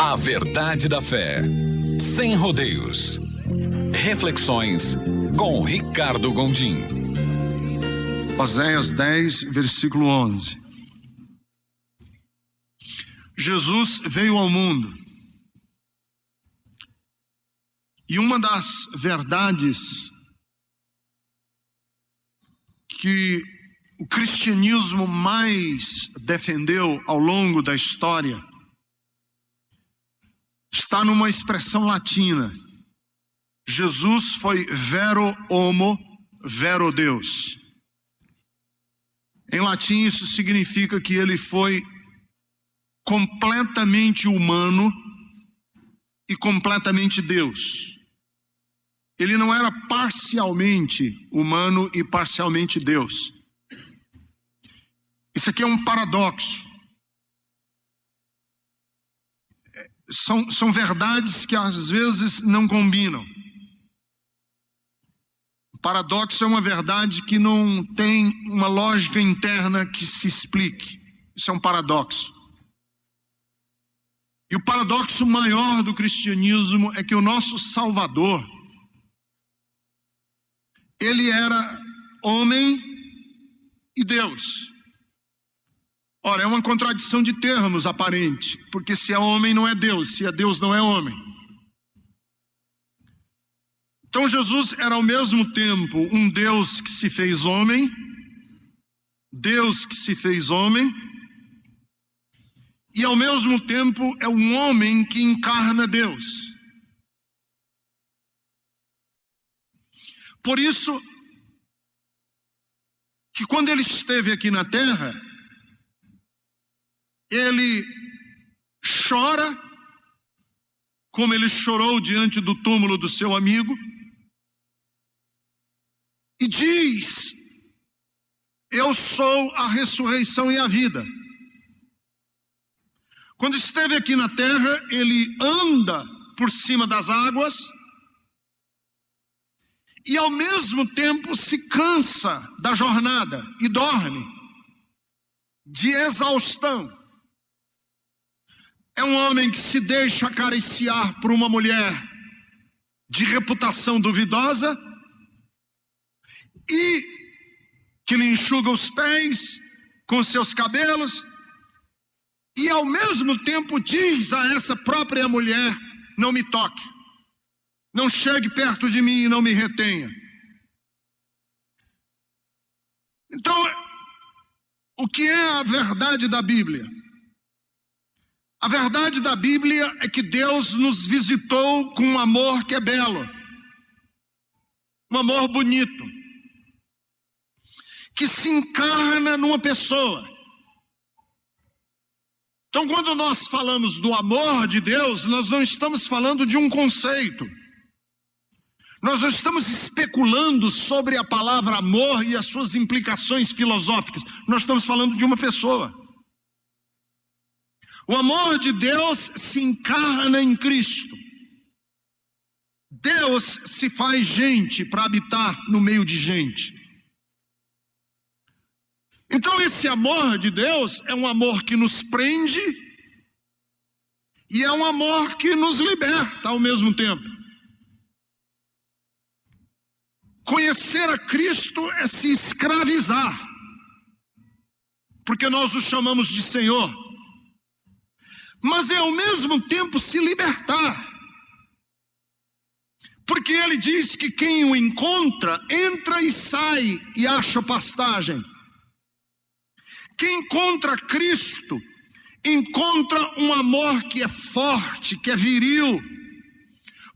A verdade da fé, sem rodeios. Reflexões com Ricardo Gondim. Oséias 10, versículo 11. Jesus veio ao mundo. E uma das verdades que o cristianismo mais defendeu ao longo da história está numa expressão latina. Jesus foi vero homo, vero Deus. Em latim isso significa que ele foi completamente humano e completamente Deus. Ele não era parcialmente humano e parcialmente Deus. Isso aqui é um paradoxo. São verdades que às vezes não combinam. O paradoxo é uma verdade que não tem uma lógica interna que se explique. Isso é um paradoxo. E o paradoxo maior do cristianismo é que o nosso Salvador, ele era homem e Deus. Ora, é uma contradição de termos aparente, porque se é homem não é Deus, se é Deus não é homem. Então Jesus era ao mesmo tempo um Deus que se fez homem, Deus que se fez homem, e ao mesmo tempo é um homem que encarna Deus. Por isso que quando ele esteve aqui na terra, ele chora, como ele chorou diante do túmulo do seu amigo, e diz: eu sou a ressurreição e a vida. Quando esteve aqui na terra, ele anda por cima das águas e ao mesmo tempo se cansa da jornada e dorme de exaustão. É um homem que se deixa acariciar por uma mulher de reputação duvidosa e que lhe enxuga os pés com seus cabelos e ao mesmo tempo diz a essa própria mulher: não me toque, não chegue perto de mim e não me retenha. Então, o que é a verdade da Bíblia? A verdade da Bíblia é que Deus nos visitou com um amor que é belo, um amor bonito, que se encarna numa pessoa. Então, quando nós falamos do amor de Deus, nós não estamos falando de um conceito. Nós não estamos especulando sobre a palavra amor e as suas implicações filosóficas. Nós estamos falando de uma pessoa. O amor de Deus se encarna em Cristo. Deus se faz gente para habitar no meio de gente. Então esse amor de Deus é um amor que nos prende e é um amor que nos liberta ao mesmo tempo. Conhecer a Cristo é se escravizar, porque nós o chamamos de Senhor, mas é ao mesmo tempo se libertar, porque ele diz que quem o encontra, entra e sai e acha pastagem. Quem encontra Cristo, encontra um amor que é forte, que é viril,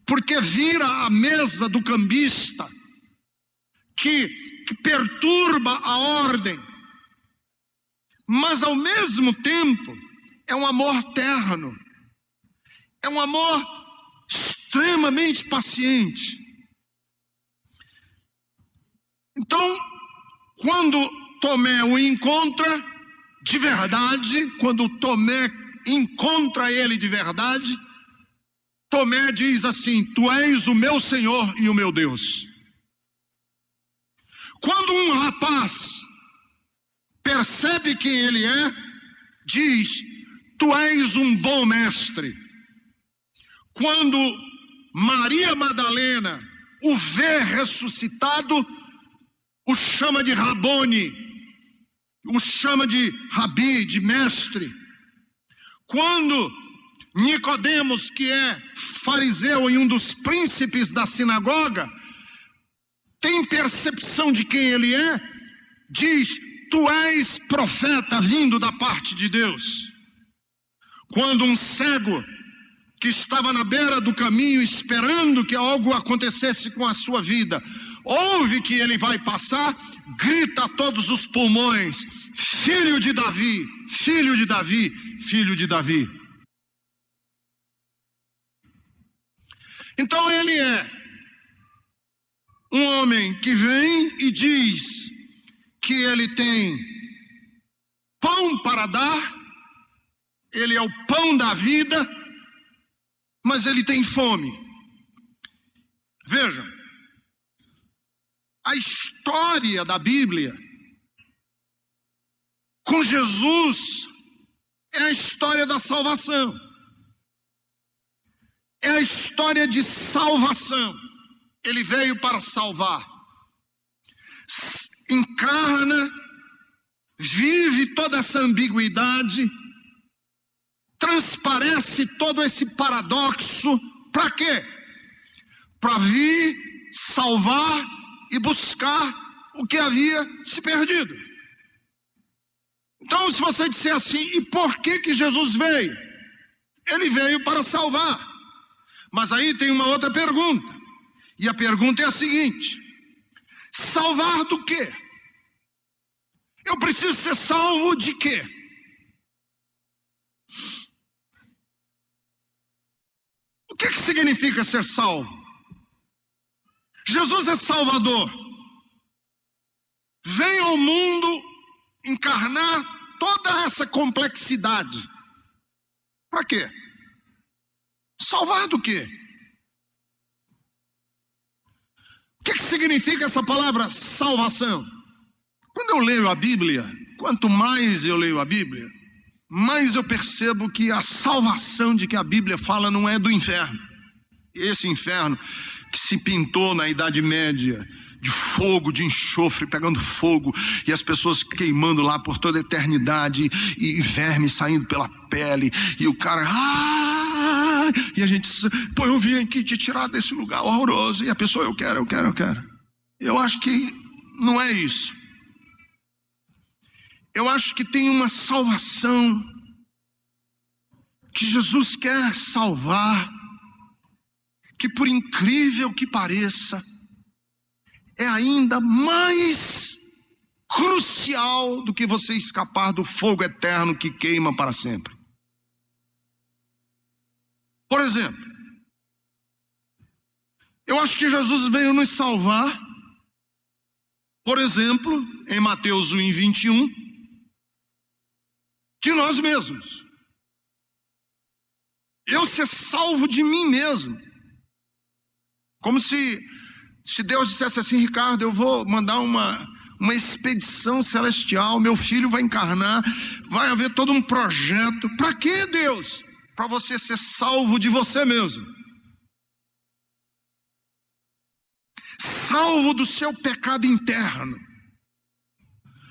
porque vira a mesa do cambista, que perturba a ordem, mas ao mesmo tempo é um amor terno, é um amor extremamente paciente. Então, quando Tomé o encontra de verdade, quando Tomé encontra ele de verdade, Tomé diz assim: tu és o meu Senhor e o meu Deus. Quando um rapaz percebe quem ele é, diz: tu és um bom mestre, quando Maria Madalena o vê ressuscitado, o chama de Rabone, o chama de Rabi, de mestre. Quando Nicodemos, que é fariseu e um dos príncipes da sinagoga, tem percepção de quem ele é, diz: tu és profeta vindo da parte de Deus. Quando um cego que estava na beira do caminho esperando que algo acontecesse com a sua vida, ouve que ele vai passar, grita a todos os pulmões: filho de Davi, filho de Davi, filho de Davi. Então ele é um homem que vem e diz que ele tem pão para dar, ele é o pão da vida, mas ele tem fome. Vejam, a história da Bíblia com Jesus é a história da salvação. É a história de salvação. Ele veio para salvar. Encarna, vive toda essa ambiguidade, transparece todo esse paradoxo. Para quê? Para vir salvar e buscar o que havia se perdido. Então, se você disser assim, e por que Jesus veio? Ele veio para salvar. Mas aí tem uma outra pergunta. E a pergunta é a seguinte: salvar do quê? Eu preciso ser salvo de quê? O que significa ser salvo? Jesus é Salvador. Vem ao mundo encarnar toda essa complexidade. Para quê? Salvar do quê? O que significa essa palavra salvação? Quando eu leio a Bíblia, quanto mais eu leio a Bíblia, mais eu percebo que a salvação de que a Bíblia fala não é do inferno. Esse inferno que se pintou na Idade Média, de fogo, de enxofre, pegando fogo, e as pessoas queimando lá por toda a eternidade, e vermes saindo pela pele, e o cara, e a gente, pô, eu vim aqui te tirar desse lugar horroroso, e a pessoa, eu quero. Eu acho que não é isso. Eu acho que tem uma salvação que Jesus quer salvar, que por incrível que pareça, é ainda mais crucial do que você escapar do fogo eterno que queima para sempre. Por exemplo, eu acho que Jesus veio nos salvar, por exemplo, em Mateus 1:21, de nós mesmos. Eu ser salvo de mim mesmo. Como se Deus dissesse assim: Ricardo, eu vou mandar uma expedição celestial, meu filho vai encarnar, vai haver todo um projeto. Para quê, Deus? Para você ser salvo de você mesmo. Salvo do seu pecado interno.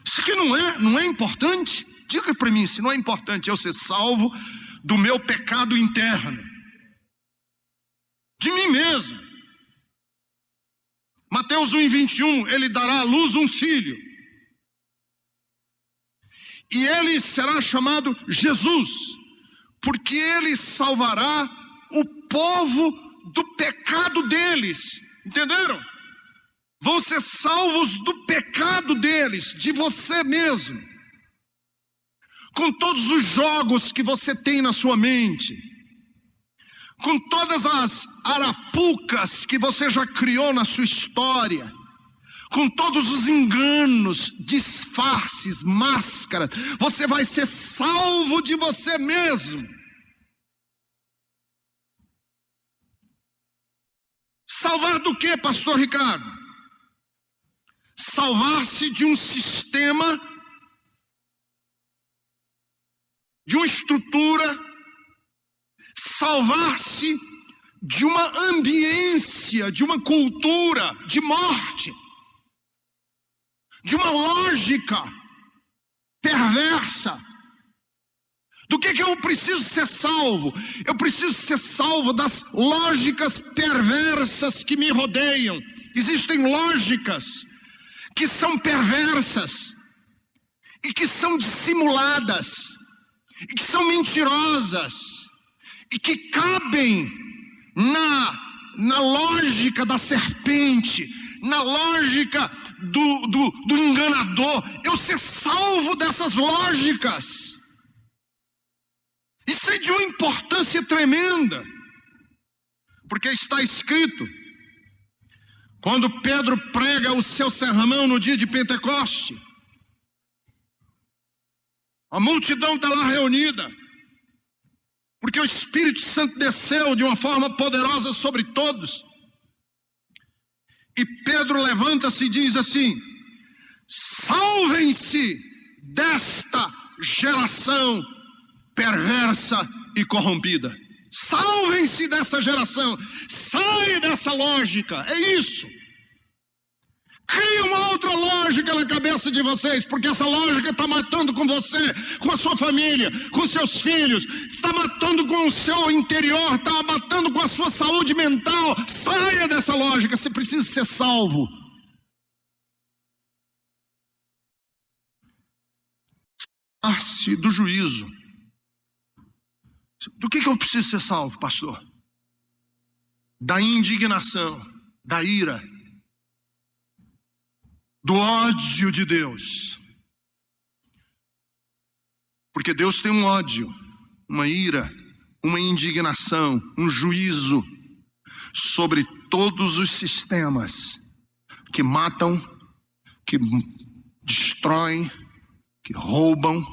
Isso aqui não é importante? Diga para mim se não é importante eu ser salvo do meu pecado interno. De mim mesmo. Mateus 1:21, ele dará à luz um filho. E ele será chamado Jesus, porque ele salvará o povo do pecado deles. Entenderam? Vão ser salvos do pecado deles, de você mesmo. Com todos os jogos que você tem na sua mente, com todas as arapucas que você já criou na sua história, com todos os enganos, disfarces, máscaras, você vai ser salvo de você mesmo. Salvar do que, pastor Ricardo? Salvar-se de um sistema, de uma estrutura, salvar-se de uma ambiência, de uma cultura de morte, de uma lógica perversa. Do que eu preciso ser salvo? Eu preciso ser salvo das lógicas perversas que me rodeiam. Existem lógicas que são perversas e que são dissimuladas e que são mentirosas e que cabem na lógica da serpente, na lógica do enganador. Eu ser salvo dessas lógicas. Isso é de uma importância tremenda, porque está escrito, quando Pedro prega o seu sermão no dia de Pentecoste, a multidão está lá reunida, porque o Espírito Santo desceu de uma forma poderosa sobre todos, e Pedro levanta-se e diz assim: salvem-se desta geração perversa e corrompida. Salvem-se dessa geração. Saia dessa lógica. É isso. Cria uma outra lógica na cabeça de vocês, porque essa lógica está matando com você, com a sua família, com seus filhos, está matando com o seu interior, está matando com a sua saúde mental. Saia dessa lógica. Você precisa ser salvo. Passe do juízo. Do que eu preciso ser salvo, pastor? Da indignação, da ira, do ódio de Deus. Porque Deus tem um ódio, uma ira, uma indignação, um juízo sobre todos os sistemas que matam, que destroem, que roubam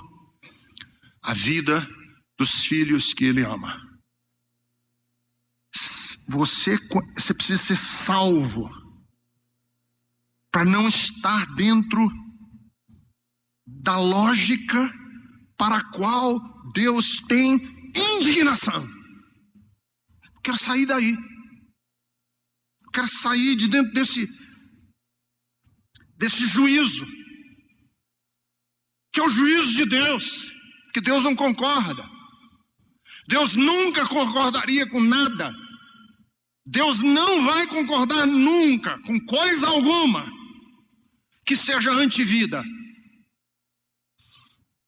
a vida dos filhos que Ele ama. Você precisa ser salvo para não estar dentro da lógica para a qual Deus tem indignação. Eu quero sair daí. Eu quero sair de dentro desse juízo, que é o juízo de Deus, que Deus não concorda. Deus nunca concordaria com nada. Deus não vai concordar nunca com coisa alguma que seja antivida.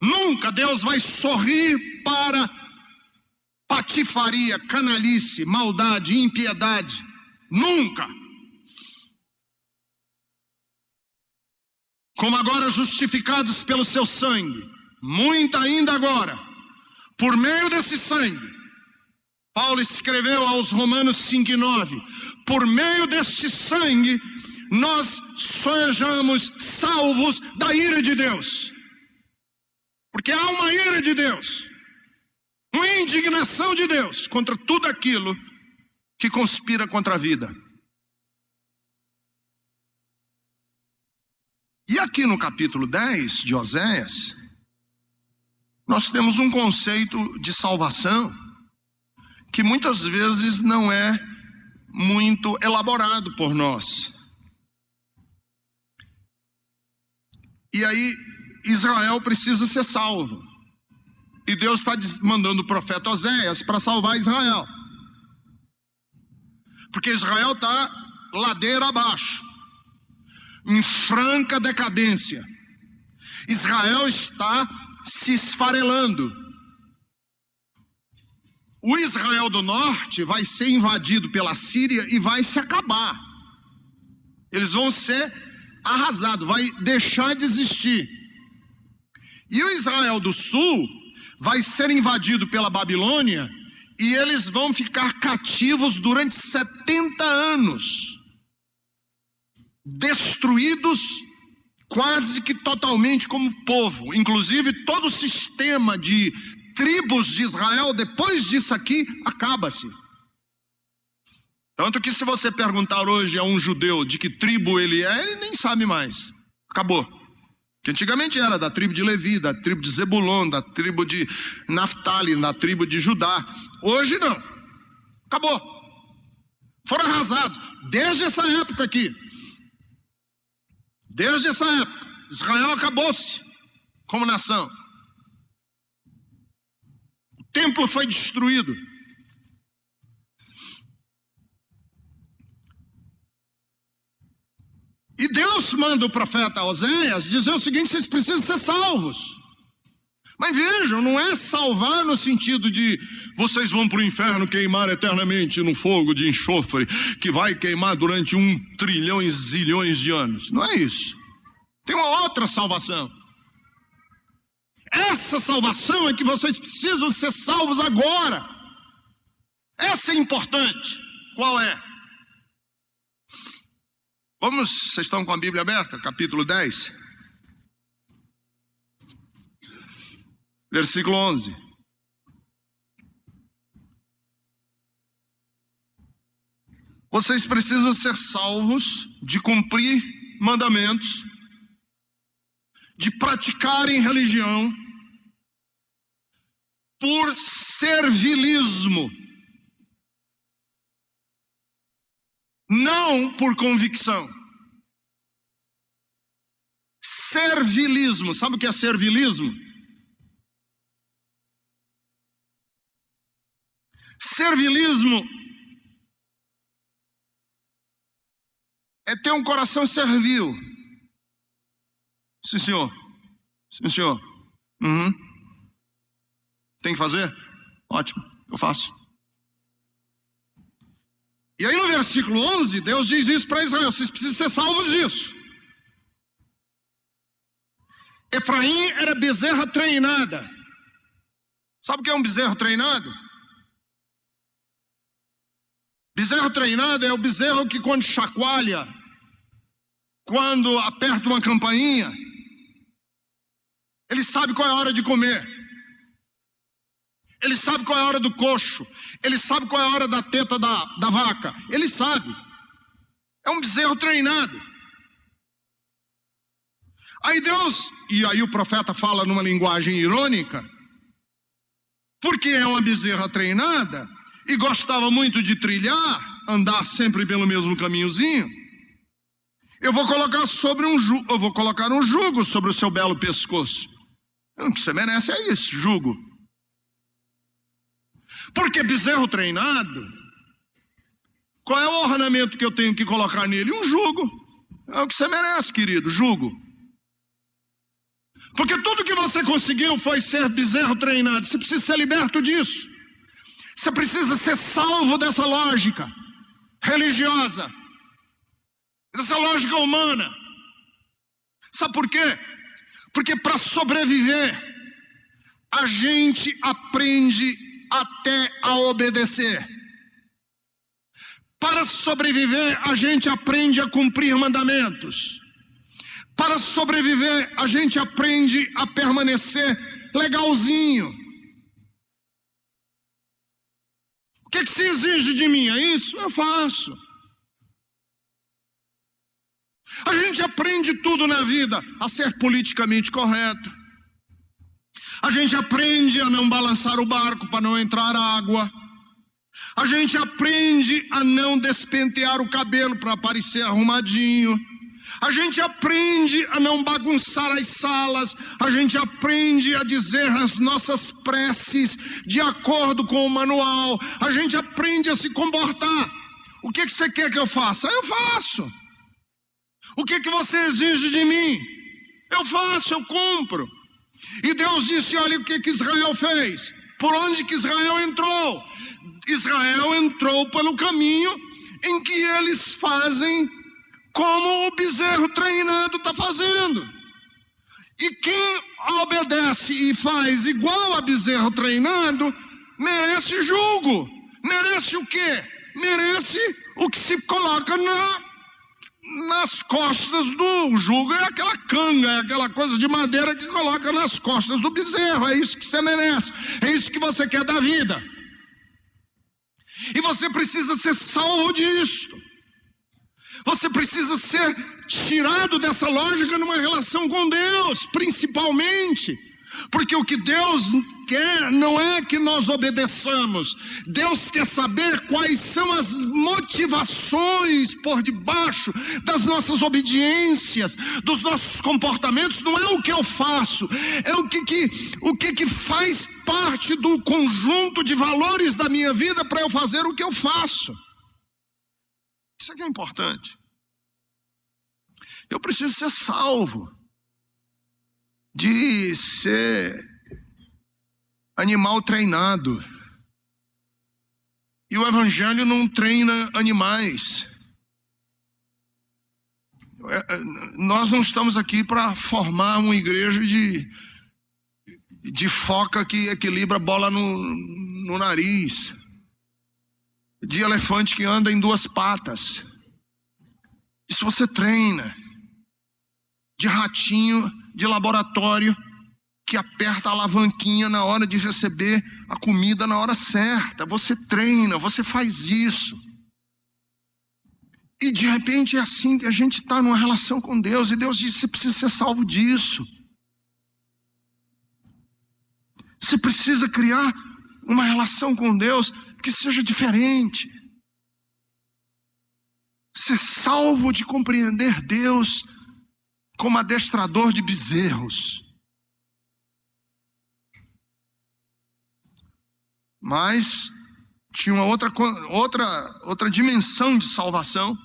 Nunca Deus vai sorrir para patifaria, canalice, maldade, impiedade. Nunca. Como agora justificados pelo seu sangue, muito ainda agora, por meio desse sangue, Paulo escreveu aos Romanos 5:9, por meio deste sangue, nós sejamos salvos da ira de Deus. Porque há uma ira de Deus, uma indignação de Deus contra tudo aquilo que conspira contra a vida. E aqui no capítulo 10 de Oséias, nós temos um conceito de salvação que muitas vezes não é muito elaborado por nós. E aí Israel precisa ser salvo. E Deus está mandando o profeta Oséias para salvar Israel. Porque Israel está ladeira abaixo, em franca decadência. Israel está se esfarelando. O Israel do norte vai ser invadido pela Síria e vai se acabar. Eles vão ser arrasados, vai deixar de existir. E o Israel do sul vai ser invadido pela Babilônia e eles vão ficar cativos durante 70 anos. Destruídos quase que totalmente como povo. Inclusive todo o sistema de tribos de Israel, depois disso aqui, acaba-se. Tanto que se você perguntar hoje a um judeu de que tribo ele é, ele nem sabe mais. Acabou. Que antigamente era da tribo de Levi, da tribo de Zebulon, da tribo de Naftali, da tribo de Judá. Hoje não. Acabou. Foram arrasados. Desde essa época aqui. Desde essa época. Israel acabou-se como nação. O templo foi destruído. E Deus manda o profeta Oséias dizer o seguinte: vocês precisam ser salvos. Mas vejam, não é salvar no sentido de vocês vão para o inferno queimar eternamente no fogo de enxofre, que vai queimar durante 1 trilhão e zilhões de anos. Não é isso. Tem uma outra salvação. Essa salvação é que vocês precisam ser salvos agora. Essa é importante. Qual é? Vamos, vocês estão com a Bíblia aberta? Capítulo 10. Versículo 11. Vocês precisam ser salvos de cumprir mandamentos, de praticarem religião, por servilismo, não por convicção. Servilismo, sabe o que é servilismo? Servilismo é ter um coração servil. Sim, senhor. Sim, senhor. Tem que fazer? Ótimo, eu faço. E aí no versículo 11, Deus diz isso para Israel: vocês precisam ser salvos disso. Efraim era bezerra treinada. Sabe o que é um bezerro treinado? Bezerro treinado é o bezerro que quando chacoalha, quando aperta uma campainha, ele sabe qual é a hora de comer. Ele sabe qual é a hora do coxo. Ele sabe qual é a hora da teta da vaca. Ele sabe. É um bezerro treinado. Aí Deus, e aí o profeta fala numa linguagem irônica, porque é uma bezerra treinada e gostava muito de trilhar, andar sempre pelo mesmo caminhozinho, eu vou colocar um jugo sobre o seu belo pescoço. O que você merece é isso, jugo. Porque bezerro treinado, qual é o ornamento que eu tenho que colocar nele? Um jugo. É o que você merece, querido, jugo. Porque tudo que você conseguiu foi ser bezerro treinado. Você precisa ser liberto disso. Você precisa ser salvo dessa lógica religiosa, dessa lógica humana. Sabe por quê? Porque para sobreviver, a gente aprende até a obedecer. Para sobreviver, a gente aprende a cumprir mandamentos. Para sobreviver, a gente aprende a permanecer legalzinho. O que se exige de mim? É isso? Eu faço. A gente aprende tudo na vida a ser politicamente correto. A gente aprende a não balançar o barco para não entrar água. A gente aprende a não despentear o cabelo para parecer arrumadinho. A gente aprende a não bagunçar as salas. A gente aprende a dizer as nossas preces de acordo com o manual. A gente aprende a se comportar. O que você quer que eu faça? Eu faço. O que você exige de mim? Eu faço, eu cumpro. E Deus disse: olha o que Israel fez. Por onde que Israel entrou? Israel entrou pelo caminho em que eles fazem como o bezerro treinado está fazendo. E quem obedece e faz igual a bezerro treinado, merece jugo. Merece o quê? Merece o que se coloca nas costas do jugo. É aquela canga, é aquela coisa de madeira que coloca nas costas do bezerro. É isso que você merece. É isso que você quer da vida. E você precisa ser salvo disto. Você precisa ser tirado dessa lógica numa relação com Deus, principalmente. Porque o que Deus quer não é que nós obedeçamos. Deus quer saber quais são as motivações por debaixo das nossas obediências, dos nossos comportamentos. Não é o que eu faço, é o que faz parte do conjunto de valores da minha vida para eu fazer o que eu faço. Isso aqui é importante. Eu preciso ser salvo de ser animal treinado. E o evangelho não treina animais. Nós não estamos aqui para formar uma igreja de foca que equilibra a bola no nariz, de elefante que anda em 2 patas. Isso você treina. De ratinho de laboratório que aperta a alavanquinha na hora de receber a comida na hora certa. Você treina, você faz isso. E de repente é assim que a gente está numa relação com Deus. E Deus diz: você precisa ser salvo disso. Você precisa criar uma relação com Deus que seja diferente. Ser salvo de compreender Deus como adestrador de bezerros. Mas tinha uma outra dimensão de salvação,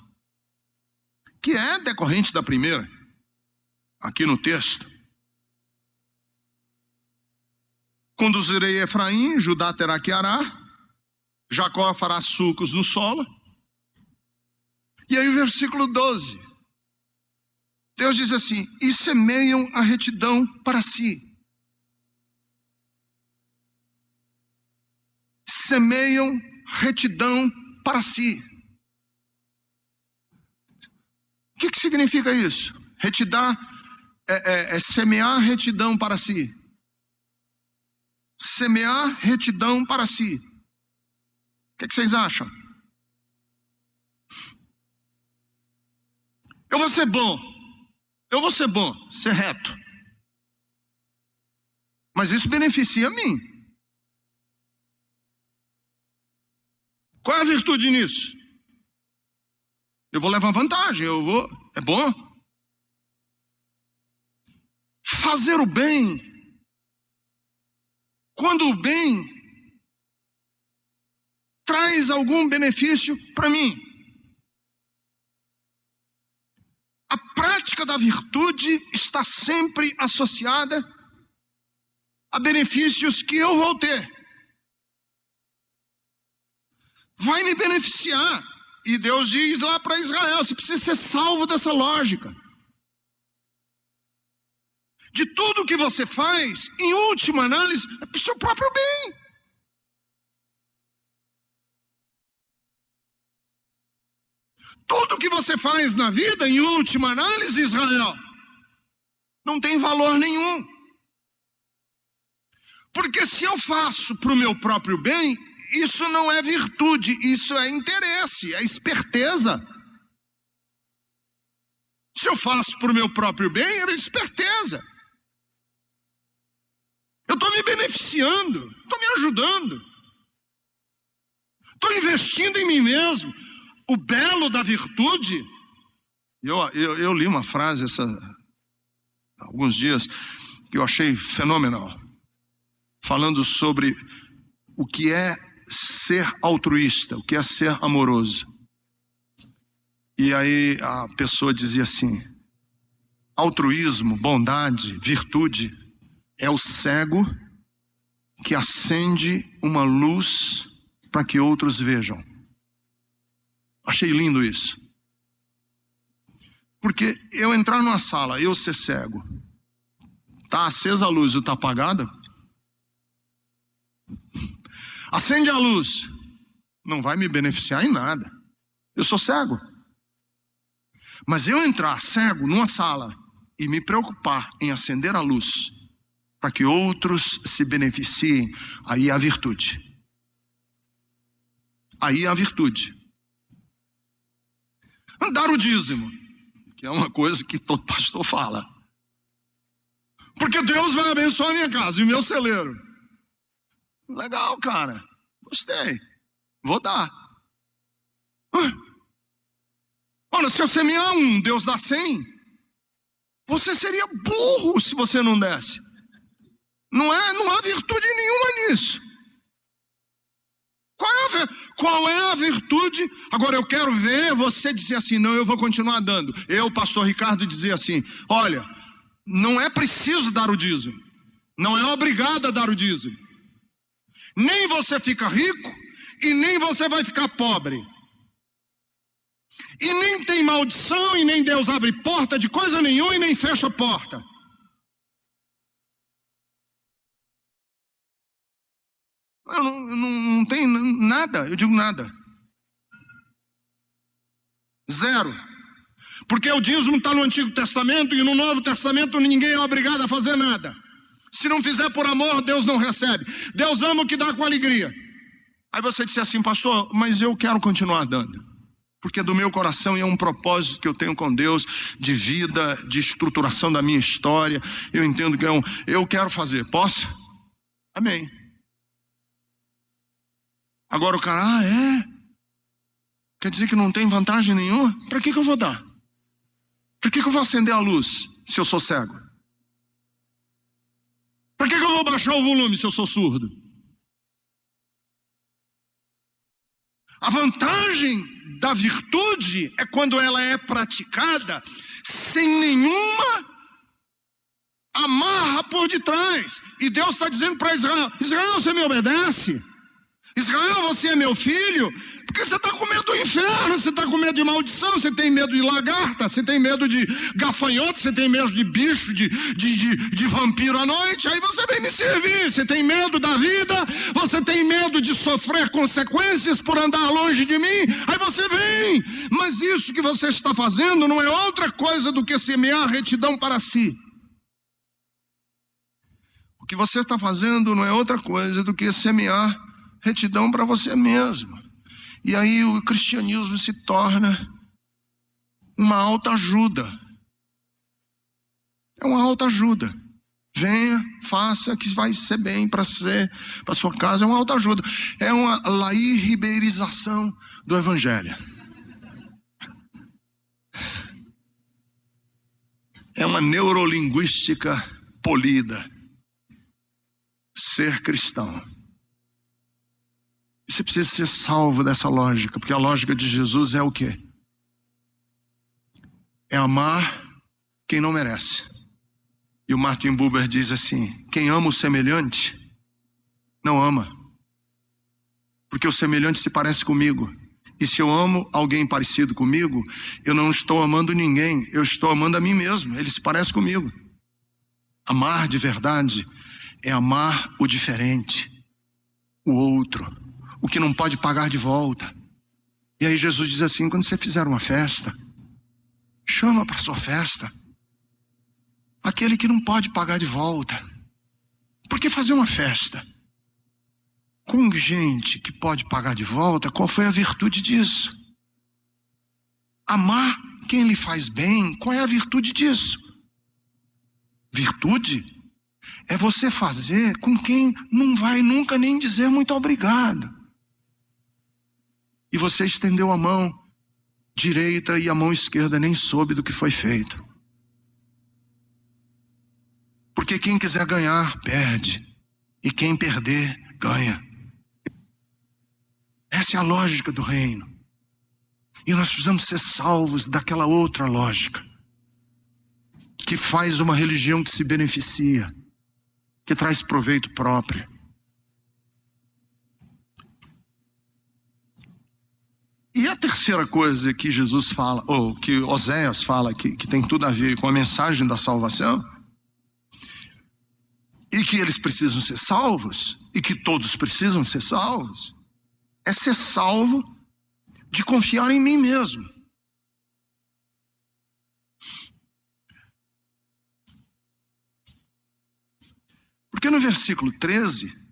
que é decorrente da primeira, aqui no texto. Conduzirei Efraim, Judá terá que arar, Jacó fará sulcos no solo. E aí o versículo 12, Deus diz assim: e semeiam a retidão para si. Semeiam retidão para si. O que significa isso? Retidar é semear retidão para si. Semear retidão para si. O que vocês acham? Eu vou ser bom, ser reto. Mas isso beneficia a mim. Qual é a virtude nisso? Eu vou levar vantagem, é bom. Fazer o bem, quando o bem traz algum benefício para mim. A prática da virtude está sempre associada a benefícios que eu vou ter. Vai me beneficiar. E Deus diz lá para Israel: você precisa ser salvo dessa lógica. De tudo que você faz, em última análise, é para o seu próprio bem. Tudo que você faz na vida, em última análise, Israel, não tem valor nenhum. Porque se eu faço para o meu próprio bem, isso não é virtude, isso é interesse, é esperteza. Se eu faço para o meu próprio bem, é esperteza. Eu estou me beneficiando, estou me ajudando, estou investindo em mim mesmo. O belo da virtude, eu li uma frase há alguns dias que eu achei fenomenal, falando sobre o que é ser altruísta, o que é ser amoroso. E aí a pessoa dizia assim: altruísmo, bondade, virtude é o cego que acende uma luz para que outros vejam. Achei lindo isso. Porque eu entrar numa sala, eu ser cego, tá acesa a luz ou tá apagada? Acende a luz, não vai me beneficiar em nada. Eu sou cego. Mas eu entrar cego numa sala e me preocupar em acender a luz para que outros se beneficiem, aí é a virtude. Aí é a virtude. Dar o dízimo, que é uma coisa que todo pastor fala. Porque Deus vai abençoar a minha casa e o meu celeiro. Legal, cara. Gostei. Vou dar. Olha, se eu semear 1, Deus dá 100. Você seria burro se você não desse. Não há virtude nenhuma nisso. Qual é a virtude? Agora eu quero ver você dizer assim, não, eu vou continuar dando. Eu, pastor Ricardo, dizia assim, olha, não é preciso dar o dízimo. Não é obrigado a dar o dízimo. Nem você fica rico e nem você vai ficar pobre. E nem tem maldição e nem Deus abre porta de coisa nenhuma e nem fecha porta. Eu não tenho nada, eu digo nada. 0. Porque o dízimo está no Antigo Testamento e no Novo Testamento ninguém é obrigado a fazer nada. Se não fizer por amor, Deus não recebe. Deus ama o que dá com alegria. Aí você disse assim, pastor, mas eu quero continuar dando. Porque do meu coração é um propósito que eu tenho com Deus, de vida, de estruturação da minha história. Eu entendo que eu quero fazer. Posso? Amém. Agora o cara, é? Quer dizer que não tem vantagem nenhuma? Para que eu vou dar? Para que eu vou acender a luz se eu sou cego? Para que eu vou baixar o volume se eu sou surdo? A vantagem da virtude é quando ela é praticada sem nenhuma amarra por detrás. E Deus está dizendo para Israel, Israel, você me obedece? Israel, você é meu filho? Porque você está com medo do inferno, você está com medo de maldição, você tem medo de lagarta, você tem medo de gafanhoto, você tem medo de bicho, de vampiro à noite. Aí você vem me servir. Você tem medo da vida, você tem medo de sofrer consequências por andar longe de mim. Aí você vem. Mas isso que você está fazendo não é outra coisa do que semear retidão para si. O que você está fazendo não é outra coisa do que semear retidão para você mesmo. E aí o cristianismo se torna uma autoajuda. É uma autoajuda. Venha, faça, que vai ser bem para você, para sua casa. É uma autoajuda. É uma laí-ribeirização do evangelho. É uma neurolinguística polida. Ser cristão. Você precisa ser salvo dessa lógica, porque a lógica de Jesus é o quê? É amar quem não merece. E o Martin Buber diz assim, quem ama o semelhante, não ama. Porque o semelhante se parece comigo. E se eu amo alguém parecido comigo, eu não estou amando ninguém, eu estou amando a mim mesmo, ele se parece comigo. Amar de verdade é amar o diferente, o outro. O que não pode pagar de volta. E aí Jesus diz assim, quando você fizer uma festa, chama para sua festa aquele que não pode pagar de volta. Por que fazer uma festa com gente que pode pagar de volta? Qual foi a virtude disso? Amar quem lhe faz bem, qual é a virtude disso? Virtude é você fazer com quem não vai nunca nem dizer muito obrigado. E você estendeu a mão direita e a mão esquerda nem soube do que foi feito. Porque quem quiser ganhar, perde. E quem perder, ganha. Essa é a lógica do reino. E nós precisamos ser salvos daquela outra lógica. Que faz uma religião que se beneficia. Que traz proveito próprio. E a terceira coisa que Jesus fala, ou que Oséias fala, que tem tudo a ver com a mensagem da salvação, e que eles precisam ser salvos, e que todos precisam ser salvos, é ser salvo de confiar em mim mesmo. Porque no versículo 13,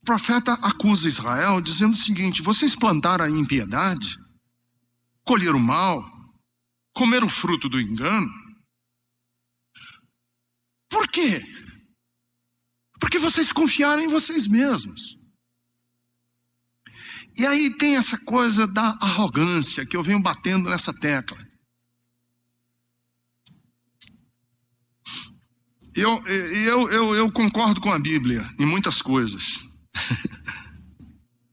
o profeta acusa Israel dizendo o seguinte: vocês plantaram a impiedade, colheram o mal, comeram o fruto do engano. Por quê? Porque vocês confiaram em vocês mesmos. E aí tem essa coisa da arrogância que eu venho batendo nessa tecla. Eu concordo com a Bíblia em muitas coisas.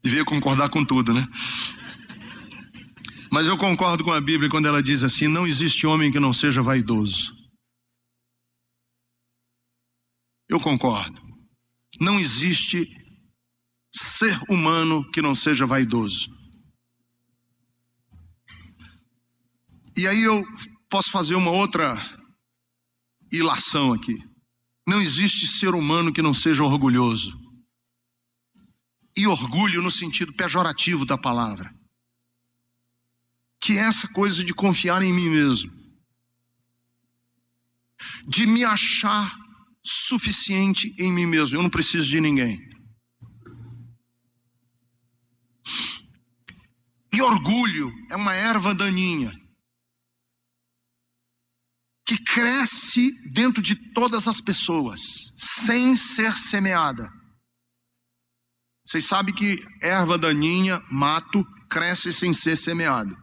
Devia concordar com tudo, né? Mas eu concordo com a Bíblia quando ela diz assim: não existe homem que não seja vaidoso. Eu concordo. Não existe ser humano que não seja vaidoso. E aí eu posso fazer uma outra ilação aqui. Não existe ser humano que não seja orgulhoso. E orgulho no sentido pejorativo da palavra. Que é essa coisa de confiar em mim mesmo. De me achar suficiente em mim mesmo. Eu não preciso de ninguém. E orgulho é uma erva daninha que cresce dentro de todas as pessoas, sem ser semeada. Vocês sabem que erva daninha, mato, cresce sem ser semeado.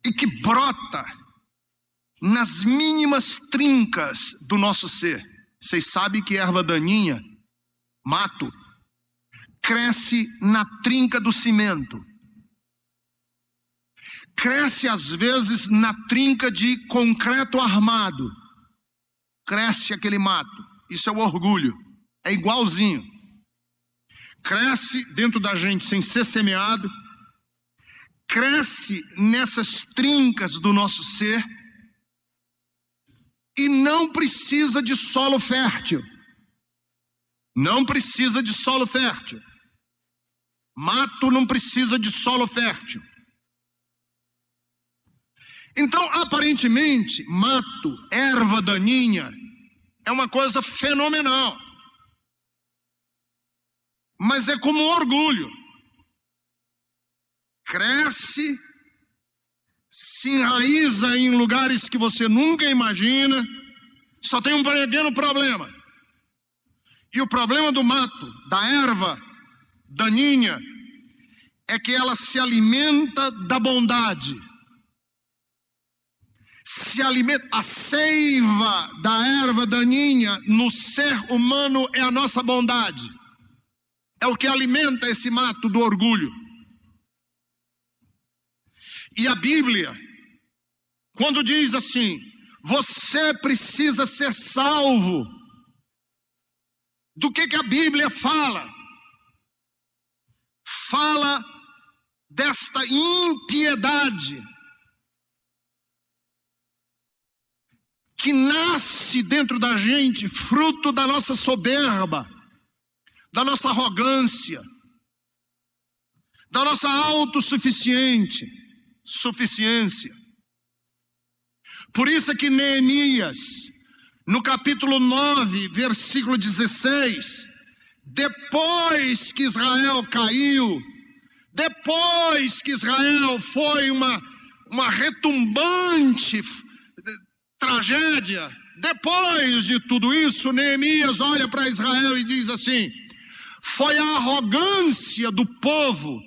E que brota nas mínimas trincas do nosso ser. Vocês sabem que erva daninha, mato, cresce na trinca do cimento. Cresce às vezes na trinca de concreto armado. Cresce aquele mato. Isso é o orgulho. É igualzinho. Cresce dentro da gente sem ser semeado. Cresce nessas trincas do nosso ser. E não precisa de solo fértil. Não precisa de solo fértil. Mato não precisa de solo fértil. Então, aparentemente, mato, erva daninha, é uma coisa fenomenal. Mas é como orgulho. Cresce, se enraiza em lugares que você nunca imagina, só tem um pequeno problema. E o problema do mato, da erva daninha, é que ela se alimenta da bondade. Se alimenta, a seiva da erva daninha no ser humano é a nossa bondade. É o que alimenta esse mato do orgulho. E a Bíblia, quando diz assim, você precisa ser salvo, do que a Bíblia fala? Fala desta impiedade que nasce dentro da gente, fruto da nossa soberba, da nossa arrogância, da nossa autossuficiência. Por isso é que Neemias, no capítulo 9, versículo 16, depois que Israel caiu, depois que Israel foi uma retumbante tragédia, depois de tudo isso, Neemias olha para Israel e diz assim: foi a arrogância do povo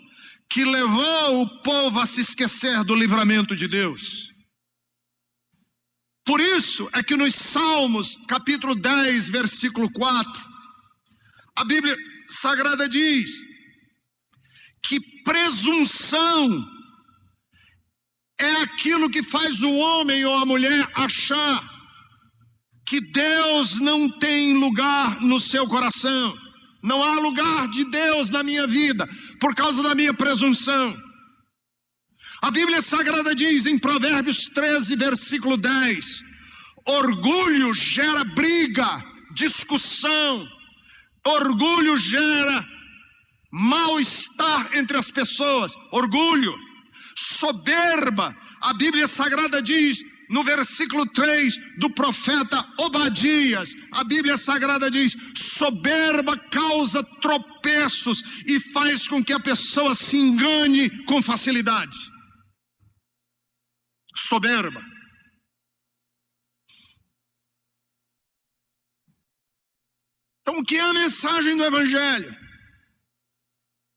que levou o povo a se esquecer do livramento de Deus. Por isso é que nos Salmos, capítulo 10, versículo 4, a Bíblia Sagrada diz que presunção é aquilo que faz o homem ou a mulher achar que Deus não tem lugar no seu coração. Não há lugar de Deus na minha vida por causa da minha presunção. A Bíblia Sagrada diz em Provérbios 13, versículo 10, orgulho gera briga, discussão, orgulho gera mal-estar entre as pessoas, orgulho. Soberba, a Bíblia Sagrada diz no versículo 3 do profeta Obadias, a Bíblia Sagrada diz: soberba causa tropeços e faz com que a pessoa se engane com facilidade. Soberba. Então, o que é a mensagem do Evangelho?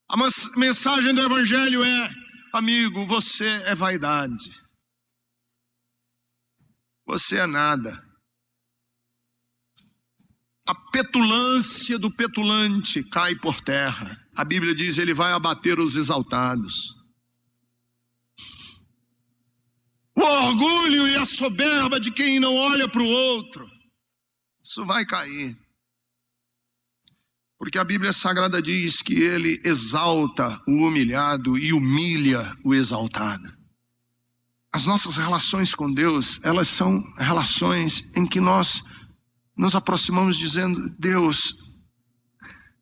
A mensagem do Evangelho é: amigo, você é vaidade. Você é nada. A petulância do petulante cai por terra. A Bíblia diz: ele vai abater os exaltados. O orgulho e a soberba de quem não olha para o outro, isso vai cair. Porque a Bíblia Sagrada diz que ele exalta o humilhado e humilha o exaltado. As nossas relações com Deus, elas são relações em que nós nos aproximamos dizendo: Deus,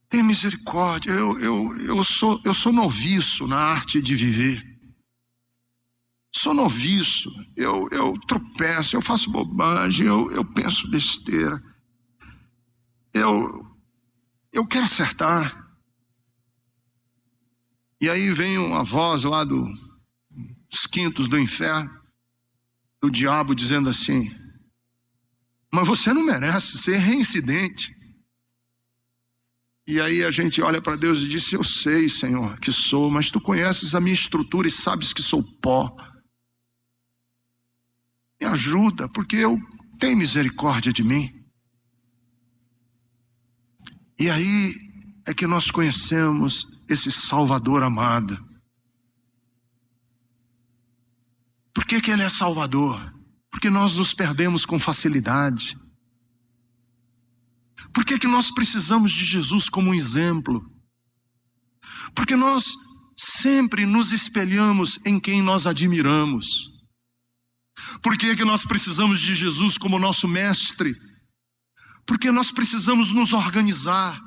tem misericórdia, eu sou noviço na arte de viver. Sou noviço, eu tropeço, eu faço bobagem, eu penso besteira. Eu quero acertar. E aí vem uma voz lá dos quintos do inferno, do diabo, dizendo assim: mas você não merece ser reincidente. E aí a gente olha para Deus e diz: eu sei, Senhor, que sou, mas tu conheces a minha estrutura e sabes que sou pó. Me ajuda, porque eu tenho misericórdia de mim. E aí é que nós conhecemos esse Salvador amado. Por que ele é Salvador? Porque nós nos perdemos com facilidade. Por que nós precisamos de Jesus como um exemplo? Porque nós sempre nos espelhamos em quem nós admiramos. Por que nós precisamos de Jesus como nosso mestre? Porque nós precisamos nos organizar.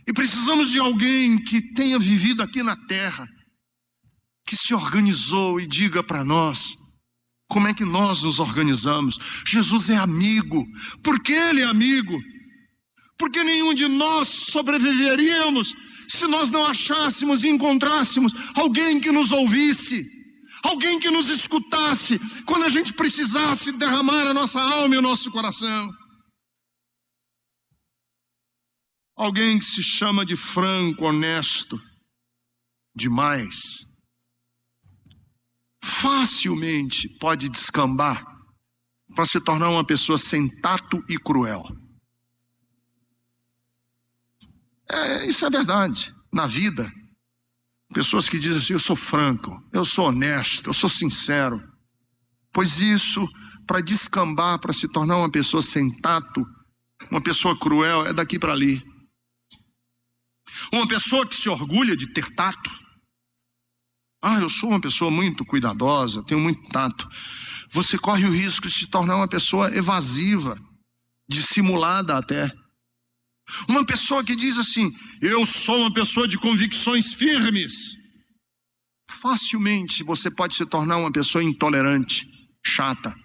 E precisamos de alguém que tenha vivido aqui na terra, que se organizou e diga para nós como é que nós nos organizamos. Jesus é amigo. Por que ele é amigo? Porque nenhum de nós sobreviveríamos se nós não achássemos e encontrássemos alguém que nos ouvisse, alguém que nos escutasse quando a gente precisasse derramar a nossa alma e o nosso coração. Alguém que se chama de franco, honesto demais, facilmente pode descambar para se tornar uma pessoa sem tato e cruel. Isso é verdade. Na vida, pessoas que dizem assim: eu sou franco, eu sou honesto, eu sou sincero. Pois isso, para descambar, para se tornar uma pessoa sem tato, uma pessoa cruel, é daqui para ali. Uma pessoa que se orgulha de ter tato. Eu sou uma pessoa muito cuidadosa, tenho muito tato. Você corre o risco de se tornar uma pessoa evasiva, dissimulada até. Uma pessoa que diz assim: eu sou uma pessoa de convicções firmes. Facilmente você pode se tornar uma pessoa intolerante, chata.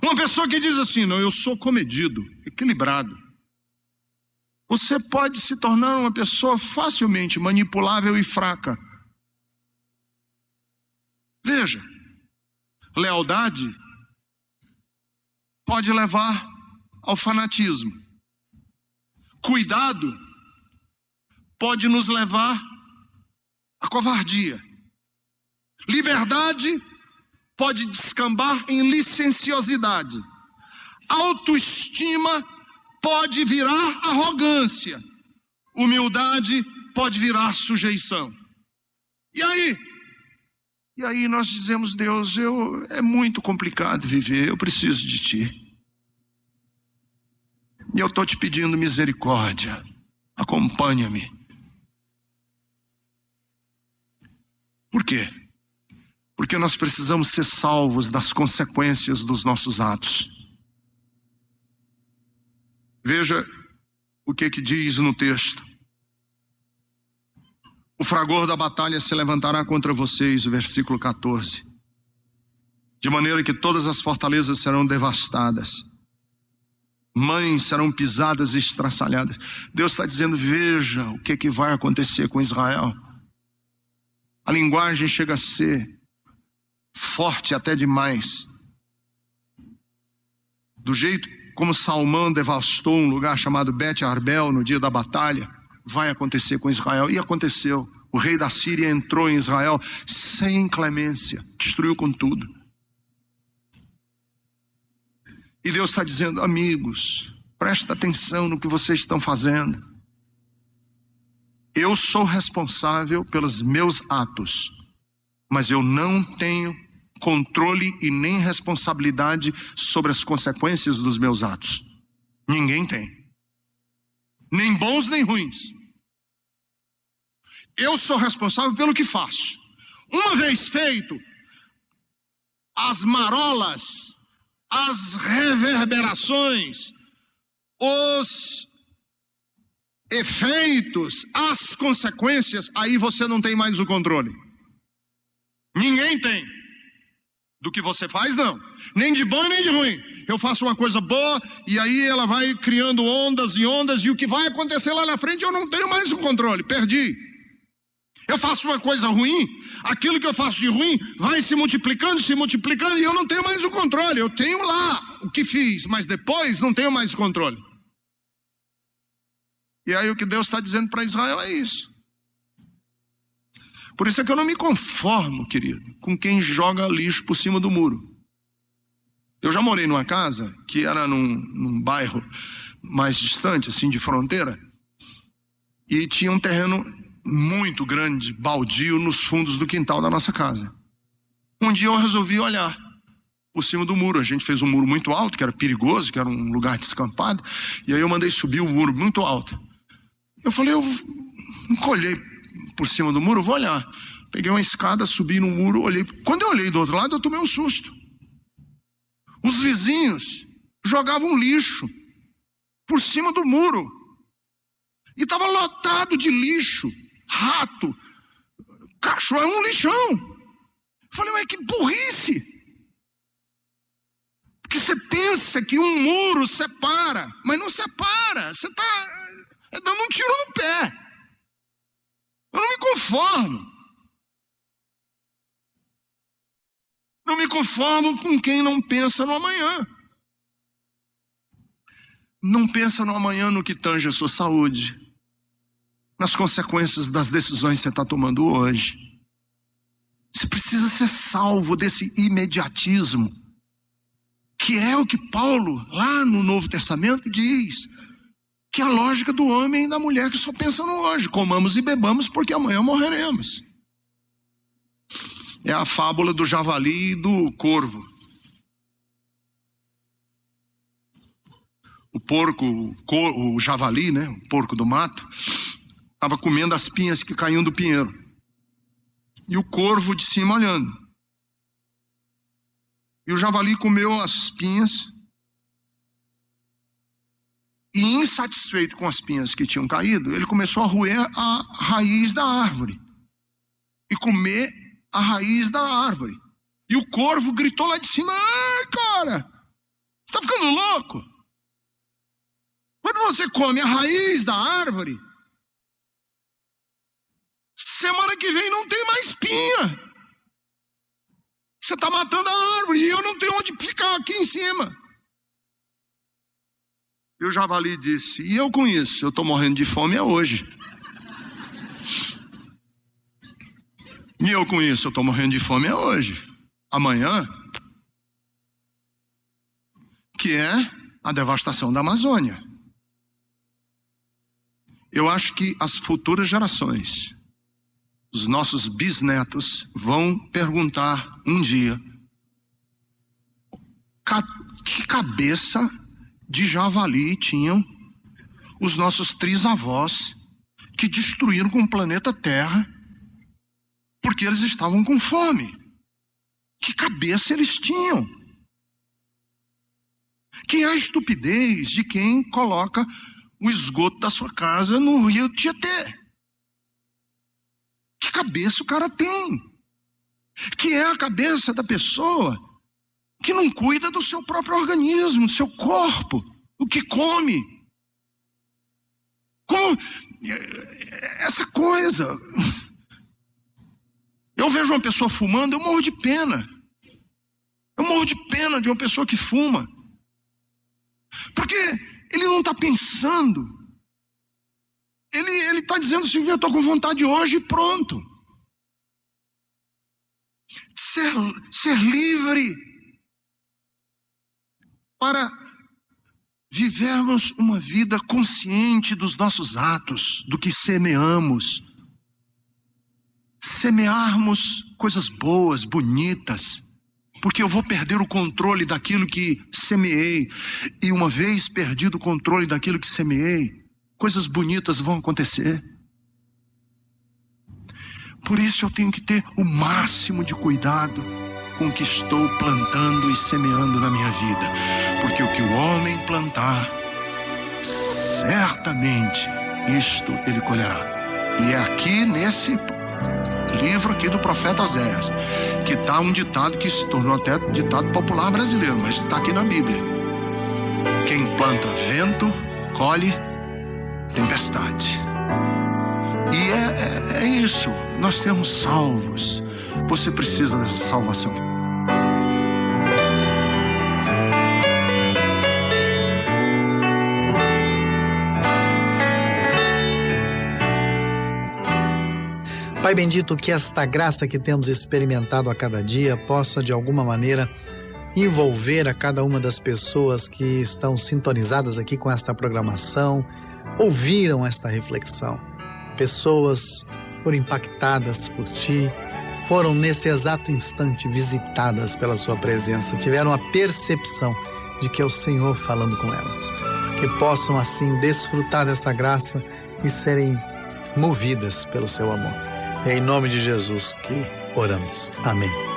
Uma pessoa que diz assim: não, eu sou comedido, equilibrado. Você pode se tornar uma pessoa facilmente manipulável e fraca. Veja, lealdade pode levar ao fanatismo. Cuidado pode nos levar à covardia. Liberdade pode descambar em licenciosidade. Autoestima pode virar arrogância. Humildade pode virar sujeição. E aí nós dizemos: Deus, é muito complicado viver, eu preciso de Ti. E eu estou te pedindo misericórdia, acompanha-me. Por quê? Porque nós precisamos ser salvos das consequências dos nossos atos. Veja o que diz no texto: o fragor da batalha se levantará contra vocês, o versículo 14, de maneira que todas as fortalezas serão devastadas, mães serão pisadas e estraçalhadas. Deus está dizendo: veja o que vai acontecer com Israel. A linguagem chega a ser forte até demais. Do jeito como Salmão devastou um lugar chamado Bet Arbel no dia da batalha, vai acontecer com Israel. E aconteceu. O rei da Síria entrou em Israel sem clemência, destruiu com tudo. E Deus está dizendo: amigos, presta atenção no que vocês estão fazendo. Eu sou responsável pelos meus atos, mas eu não tenho controle e nem responsabilidade sobre as consequências dos meus atos. Ninguém tem. Nem bons nem ruins. Eu sou responsável pelo que faço. Uma vez feito, as marolas, as reverberações, os efeitos, as consequências, aí você não tem mais o controle. Ninguém tem. Do que você faz, não. Nem de bom nem de ruim. Eu faço uma coisa boa e aí ela vai criando ondas e ondas, e o que vai acontecer lá na frente eu não tenho mais o controle, perdi. Eu faço uma coisa ruim, aquilo que eu faço de ruim vai se multiplicando e eu não tenho mais o controle. Eu tenho lá o que fiz, mas depois não tenho mais o controle. E aí o que Deus está dizendo para Israel é isso. Por isso é que eu não me conformo, querido, com quem joga lixo por cima do muro. Eu já morei numa casa que era num bairro mais distante, assim, de fronteira, e tinha um terreno muito grande, baldio, nos fundos do quintal da nossa casa. Um dia eu resolvi olhar por cima do muro. A gente fez um muro muito alto, que era perigoso, que era um lugar descampado, e aí eu mandei subir o muro muito alto. Eu falei, eu encolhei por cima do muro, vou olhar. Peguei uma escada, subi no muro, olhei. Quando eu olhei do outro lado, eu tomei um susto. Os vizinhos jogavam lixo por cima do muro. E estava lotado de lixo, rato, cachorro, um lixão. Falei, mas que burrice. Porque você pensa que um muro separa, mas não separa. Você está dando um tiro no pé. Eu não me conformo. Não me conformo com quem não pensa no amanhã. Não pensa no amanhã no que tange a sua saúde, nas consequências das decisões que você está tomando hoje. Você precisa ser salvo desse imediatismo, que é o que Paulo, lá no Novo Testamento, diz, que é a lógica do homem e da mulher que só pensam no hoje. Comamos e bebamos porque amanhã morreremos. É a fábula do javali e do corvo. O porco, o javali, né, o porco do mato, estava comendo as pinhas que caíam do pinheiro. E o corvo de cima olhando. E o javali comeu as pinhas. E insatisfeito com as pinhas que tinham caído, ele começou a roer a raiz da árvore. E comer a raiz da árvore. E o corvo gritou lá de cima, ai, cara, você está ficando louco? Quando você come a raiz da árvore, semana que vem não tem mais pinha. Você está matando a árvore e eu não tenho onde ficar aqui em cima. E o javali disse, e eu com isso? Eu estou morrendo de fome hoje. E eu com isso? Eu estou morrendo de fome hoje. Amanhã, que é a devastação da Amazônia. Eu acho que as futuras gerações, os nossos bisnetos, vão perguntar um dia, que cabeça de javali tinham os nossos trisavós que destruíram com o planeta Terra porque eles estavam com fome. Que cabeça eles tinham? Que é a estupidez de quem coloca o esgoto da sua casa no rio Tietê. Que cabeça o cara tem? Que é a cabeça da pessoa que não cuida do seu próprio organismo, do seu corpo, o que come. Como essa coisa. Eu vejo uma pessoa fumando, eu morro de pena. Eu morro de pena de uma pessoa que fuma. Porque ele não está pensando. Ele está dizendo assim, eu estou com vontade hoje e pronto. Ser livre para vivermos uma vida consciente dos nossos atos, do que semeamos. Semearmos coisas boas, bonitas, porque eu vou perder o controle daquilo que semeei, e uma vez perdido o controle daquilo que semeei, coisas bonitas vão acontecer. Por isso eu tenho que ter o máximo de cuidado com o que estou plantando e semeando na minha vida, porque o que o homem plantar, certamente isto ele colherá. E é aqui nesse livro aqui do profeta Oséias que está um ditado que se tornou até ditado popular brasileiro, mas está aqui na Bíblia: quem planta vento, colhe tempestade. E é isso, nós sermos salvos. Você precisa dessa salvação. Pai bendito, que esta graça que temos experimentado a cada dia possa de alguma maneira envolver a cada uma das pessoas que estão sintonizadas aqui com esta programação, ouviram esta reflexão. Pessoas foram impactadas por Ti, foram nesse exato instante visitadas pela Sua presença, tiveram a percepção de que é o Senhor falando com elas. Que possam assim desfrutar dessa graça e serem movidas pelo Seu amor. É em nome de Jesus que oramos. Amém.